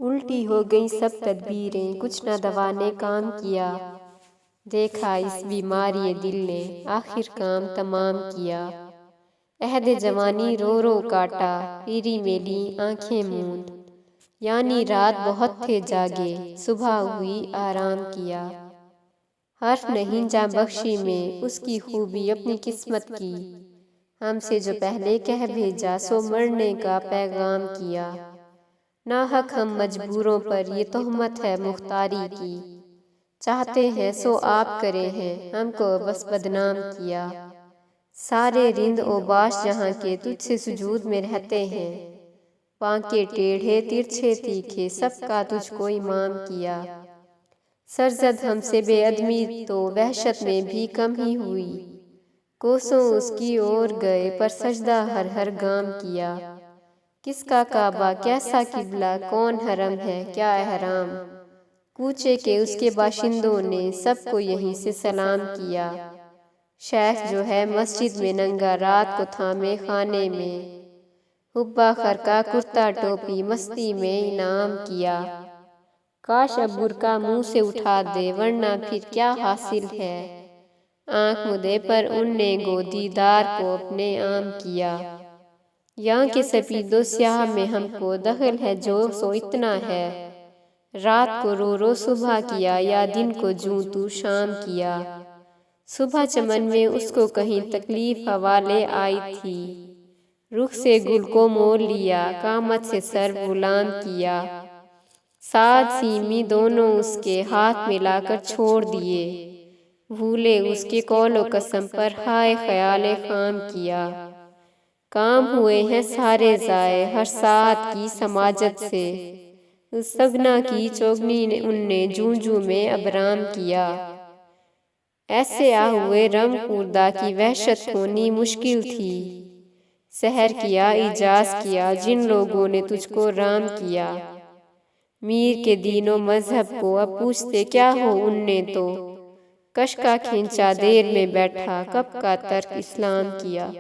الٹی ہو گئیں سب تدبیریں، کچھ نہ دوا نے کام کیا۔ دیکھا اس بیماری دل نے، آخر کام تمام کیا۔ عہد جوانی رو رو کاٹا، پیری میں لیں آنکھیں موند۔ یعنی رات بہت تھے جاگے، صبح ہوئی آرام کیا۔ حرف نہیں جاں بخشی میں اس کی خوبی اپنی قسمت کی۔ ہم سے جو پہلے کہہ بھیجا سو مرنے کا پیغام کیا۔ ناحق ہم مجبوروں پر یہ تہمت ہے مختاری کی۔ چاہتے ہیں سو آپ کرے ہیں، ہم کو بس بدنام کیا۔ سارے رند و باش جہاں کے تجھ سے سجود میں رہتے ہیں۔ پانکے ٹیڑھے ترچھے تیکھے سب کا تجھ کو امام کیا۔ سرزد ہم سے بے ادبی تو وحشت میں بھی کم ہی ہوئی۔ کوسوں اس کی اور گئے پر سجدہ ہر ہر گام کیا۔ کس کا کعبہ کیسا قبلہ، کون حرم ہے کیا احرام۔ کوچے کے اس کے باشندوں نے سب کو یہیں سے سلام کیا۔ شیخ جو ہے مسجد میں ننگا رات کو تھامے خانے میں۔ حبا خرقہ کرتا ٹوپی مستی میں انعام کیا۔ کاش اب برقع منہ سے اٹھا دے ورنہ پھر کیا حاصل ہے۔ آنکھ مدے پر ان نے گو دیدار کو اپنے عام کیا۔ یاں کے سپید و سیاہ میں ہم کو دخل ہے جو سو اتنا ہے۔ رات کو رو رو صبح کیا یا دن کو جوں تو شام کیا۔ صبح چمن میں اس کو کہیں تکلیف حوالے آئی تھی۔ رخ سے گل کو مول لیا، قامت سے سر بلند کیا۔ سعد سیمی دونوں اس کے ہاتھ ملا کر چھوڑ دیے۔ بھولے اس کے قول و قسم پر ہائے خیال خام کیا۔ کام ہوئے ہیں سارے ضائع ہر ساعت کی سماجت سے۔ سگنا کی چوگنی ان نے جوں جوں میں ابرام کیا۔ ایسے آہوئے رم خوردہ کی وحشت ہونی مشکل تھی۔ سحر کیا اعجاز کیا جن لوگوں نے تجھ کو رام کیا۔ میر کے دین و مذہب کو اب پوچھتے کیا ہو ان نے تو۔ کش کا کھینچا دیر میں بیٹھا کب کا ترک اسلام کیا۔